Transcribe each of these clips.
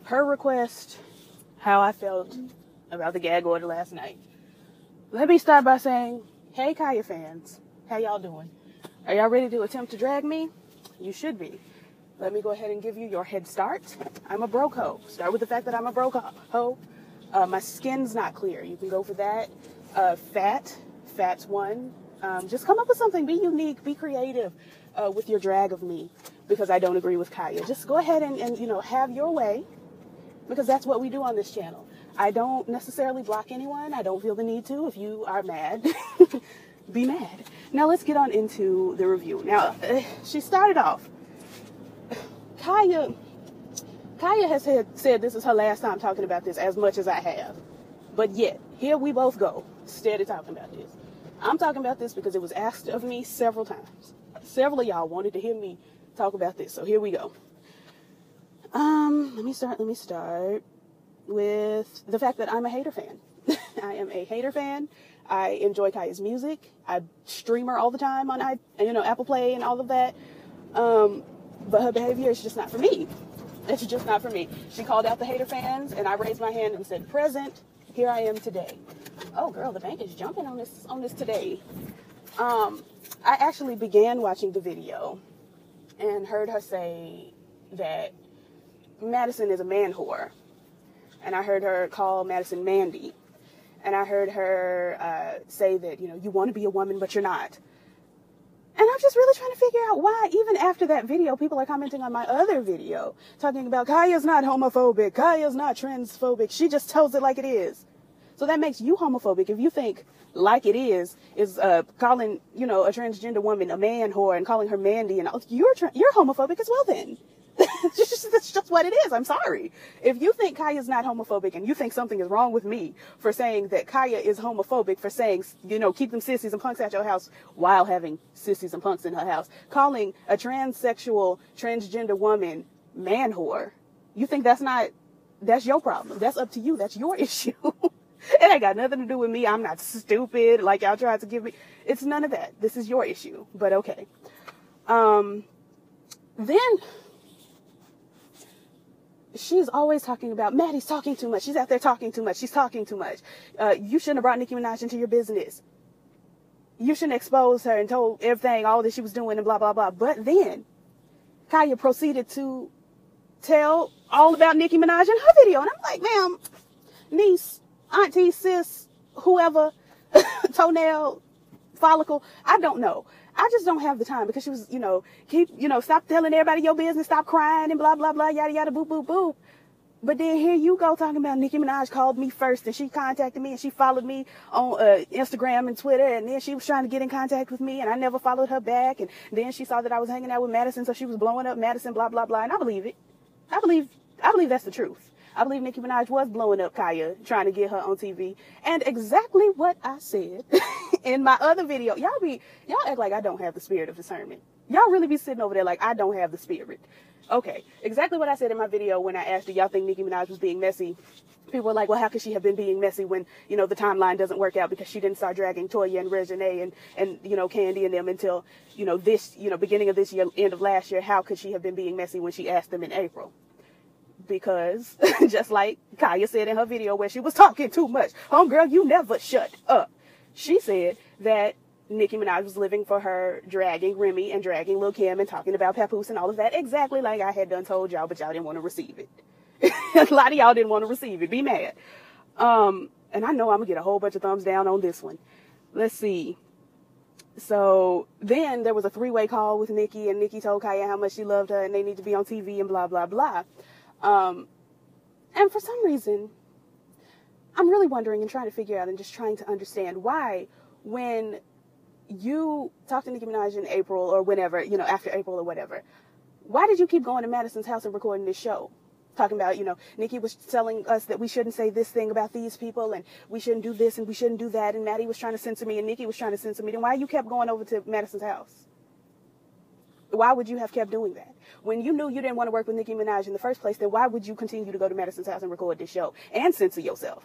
per request, how I felt about the gag order last night. Let me start by saying, hey, Kaya fans, how y'all doing? Are y'all ready to attempt to drag me? You should be. Let me go ahead and give you your head start. I'm a broke hoe. Start with the fact that I'm a broke hoe. My skin's not clear. You can go for that. Fat's one. Just come up with something. Be unique. Be creative with your drag of me, because I don't agree with Kaya. Just go ahead and have your way, because that's what we do on this channel. I don't necessarily block anyone. I don't feel the need to. If you are mad, be mad. Now let's get on into the review. Now, she started off. Kaya has said this is her last time talking about this as much as I have. But yet, here we both go, steady talking about this. I'm talking about this because it was asked of me several times. Several of y'all wanted to hear me talk about this, so here we go. Let me start with the fact that I'm a hater fan. I am a hater fan. I enjoy Kaya's music. I stream her all the time on Apple Play and all of that. But her behavior is just not for me. It's just not for me. She called out the hater fans, and I raised my hand and said, present, here I am today. Oh, girl, the bank is jumping on this today. I actually began watching the video and heard her say that Madison is a man whore. And I heard her call Madison Mandy. And I heard her say that, you want to be a woman, but you're not. And I'm just really trying to figure out why, even after that video, people are commenting on my other video, talking about Kaya's not homophobic, Kaya's not transphobic, she just tells it like it is. So that makes you homophobic if you think like it is calling, a transgender woman a man whore and calling her Mandy, and you're homophobic as well then. That's just what it is. I'm sorry. If you think Kaya's not homophobic and you think something is wrong with me for saying that Kaya is homophobic, for saying, keep them sissies and punks at your house while having sissies and punks in her house, calling a transsexual, transgender woman man whore, you think that's your problem. That's up to you. That's your issue. It ain't got nothing to do with me. I'm not stupid like y'all tried to give me. It's none of that. This is your issue. But okay. Then she's always talking about, Maddie's talking too much. She's out there talking too much. She's talking too much. You shouldn't have brought Nicki Minaj into your business. You shouldn't expose her and told everything, all that she was doing and blah, blah, blah. But then Kaya proceeded to tell all about Nicki Minaj in her video. And I'm like, ma'am, niece, auntie, sis, whoever, toenail, follicle, I don't know. I just don't have the time, because she was, stop telling everybody your business, stop crying and blah, blah, blah, yada, yada, boop, boop, boop. But then here you go talking about Nicki Minaj called me first, and she contacted me, and she followed me on Instagram and Twitter, and then she was trying to get in contact with me, and I never followed her back, and then she saw that I was hanging out with Madison, so she was blowing up Madison, blah, blah, blah, and I believe it. I believe that's the truth. I believe Nicki Minaj was blowing up Kaya, trying to get her on TV. And exactly what I said in my other video. Y'all act like I don't have the spirit of discernment. Y'all really be sitting over there like I don't have the spirit. Okay, exactly what I said in my video when I asked, do y'all think Nicki Minaj was being messy? People were like, well, how could she have been being messy when, the timeline doesn't work out, because she didn't start dragging Toya and Reginae and Candy and them until, this, beginning of this year, end of last year. How could she have been being messy when she asked them in April? Because just like Kaya said in her video where she was talking too much, homegirl, you never shut up. She said that Nicki Minaj was living for her dragging Remy and dragging Lil' Kim and talking about Papoose and all of that, exactly like I had done told y'all, but y'all didn't want to receive it. A lot of y'all didn't want to receive it. Be mad. And I know I'm gonna get a whole bunch of thumbs down on this one. Let's see. So then there was a 3-way call with Nicki, and Nicki told Kaya how much she loved her and they need to be on TV and blah, blah, blah. And for some reason, I'm really wondering and trying to figure out and just trying to understand why, when you talked to Nicki Minaj in April or whenever, after April or whatever, why did you keep going to Madison's house and recording this show? Talking about, Nicki was telling us that we shouldn't say this thing about these people, and we shouldn't do this and we shouldn't do that, and Maddie was trying to censor me and Nicki was trying to censor me. Then why you kept going over to Madison's house? Why would you have kept doing that? When you knew you didn't want to work with Nicki Minaj in the first place, then why would you continue to go to Madison's house and record this show and censor yourself?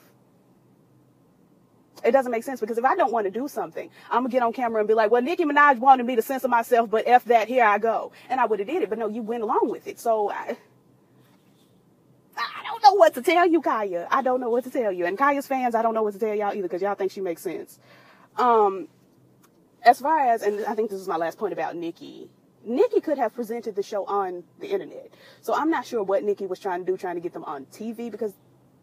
It doesn't make sense, because if I don't want to do something, I'm going to get on camera and be like, well, Nicki Minaj wanted me to censor myself, but F that, here I go. And I would have did it, but no, you went along with it. So I don't what to tell you, Kaya. I don't know what to tell you. And Kaya's fans, I don't know what to tell y'all either, because y'all think she makes sense. As far as, and I think this is my last point about Nikki. Nikki could have presented the show on the internet. So I'm not sure what Nikki was trying to do, trying to get them on TV, because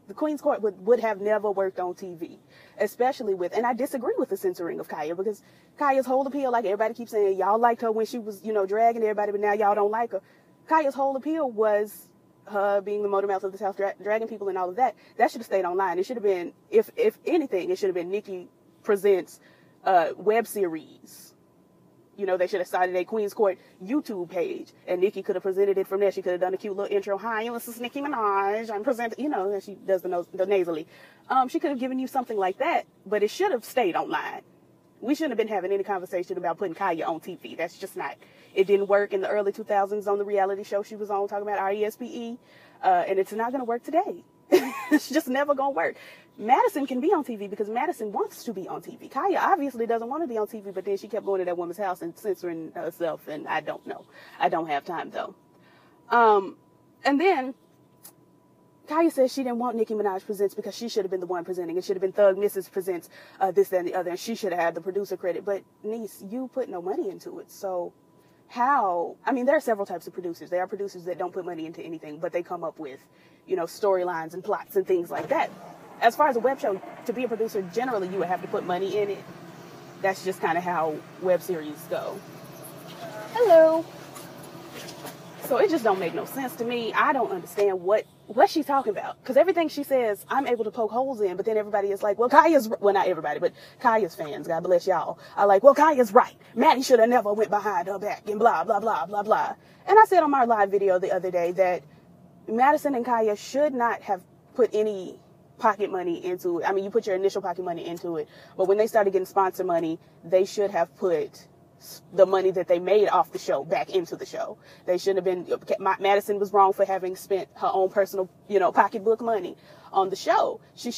the Queen's Court would have never worked on TV, especially with, and I disagree with the censoring of Kaya, because Kaya's whole appeal, like everybody keeps saying, y'all liked her when she was, dragging everybody, but now y'all don't like her. Kaya's whole appeal was her being the motor mouth of the South, dragging people and all of that. That should have stayed online. It should have been, if anything, it should have been Nikki presents web series. They should have started a Queen's Court YouTube page, and Nikki could have presented it from there. She could have done a cute little intro. Hi, this is Nicki Minaj. I'm presenting, and she does the nasally. She could have given you something like that, but it should have stayed online. We shouldn't have been having any conversation about putting Kaya on TV. That's just not, it didn't work in the early 2000s on the reality show she was on, talking about RESPE, and it's not going to work today. It's just never going to work. Madison can be on TV because Madison wants to be on TV. Kaya obviously doesn't want to be on TV, but then she kept going to that woman's house and censoring herself, and I don't know. I don't have time, though. And then Kaya says she didn't want Nicki Minaj Presents because she should have been the one presenting. It should have been Thug Mrs. Presents this, that, and the other, and she should have had the producer credit. But, niece, you put no money into it, so how? I mean, there are several types of producers. There are producers that don't put money into anything, but they come up with, storylines and plots and things like that. As far as a web show, to be a producer, generally you would have to put money in it. That's just kind of how web series go. Hello. So it just don't make no sense to me. I don't understand what she's talking about. Because everything she says, I'm able to poke holes in. But then everybody is like, well, not everybody, but Kaya's fans, God bless y'all, are like, well, Kaya's right. Maddie should have never went behind her back and blah, blah, blah, blah, blah. And I said on my live video the other day that Madison and Kaya should not have put any pocket money into it. I mean, you put your initial pocket money into it, but when they started getting sponsor money, they should have put the money that they made off the show back into the show. They shouldn't have been, Madison was wrong for having spent her own personal, pocketbook money on the show. They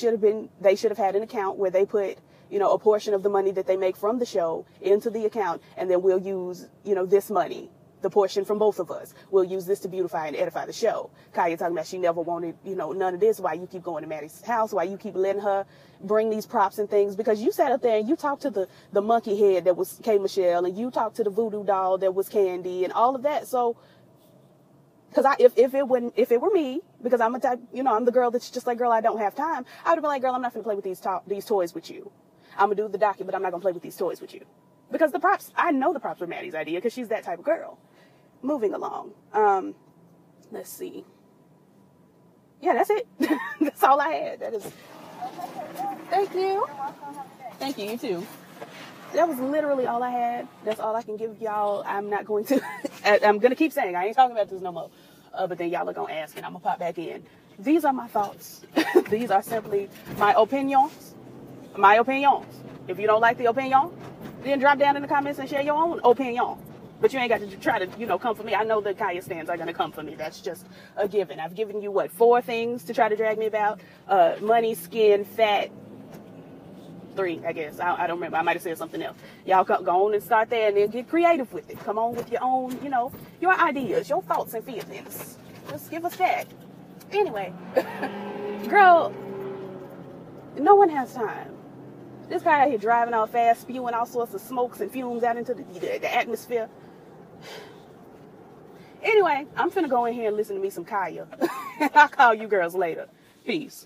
should have had an account where they put, a portion of the money that they make from the show into the account, and then we'll use, this money, the portion from both of us. We'll use this to beautify and edify the show. Kaya talking about she never wanted, none of this. Why you keep going to Maddie's house? Why you keep letting her bring these props and things? Because you sat up there and you talked to the monkey head that was K. Michelle, and you talked to the voodoo doll that was Candy, and all of that. So, because if it were me, because I'm a type, I'm the girl that's just like, girl, I don't have time. I would have been like, girl, I'm not going to play with these toys with you. I'm going to do the docket, but I'm not going to play with these toys with you. Because I know the props were Maddie's idea, because she's that type of girl. Moving along. Let's see. Yeah, that's it. That's all I had. That is. Thank you. Thank you. You too. That was literally all I had. That's all I can give y'all. I'm not going to. I'm going to keep saying I ain't talking about this no more. But then y'all are going to ask, and I'm going to pop back in. These are my thoughts. These are simply my opinions. My opinions. If you don't like the opinion, then drop down in the comments and share your own opinion. But you ain't got to try to, come for me. I know the Kaya stands are going to come for me. That's just a given. I've given you, 4 things to try to drag me about? Money, skin, fat. 3, I guess. I don't remember. I might have said something else. Y'all go on and start there and then get creative with it. Come on with your own, your ideas, your thoughts and feelings. Just give us that. Anyway, girl, no one has time. This guy out here driving all fast, spewing all sorts of smokes and fumes out into the atmosphere. Anyway, I'm finna go in here and listen to me some Kaya. I'll call you girls later. Peace.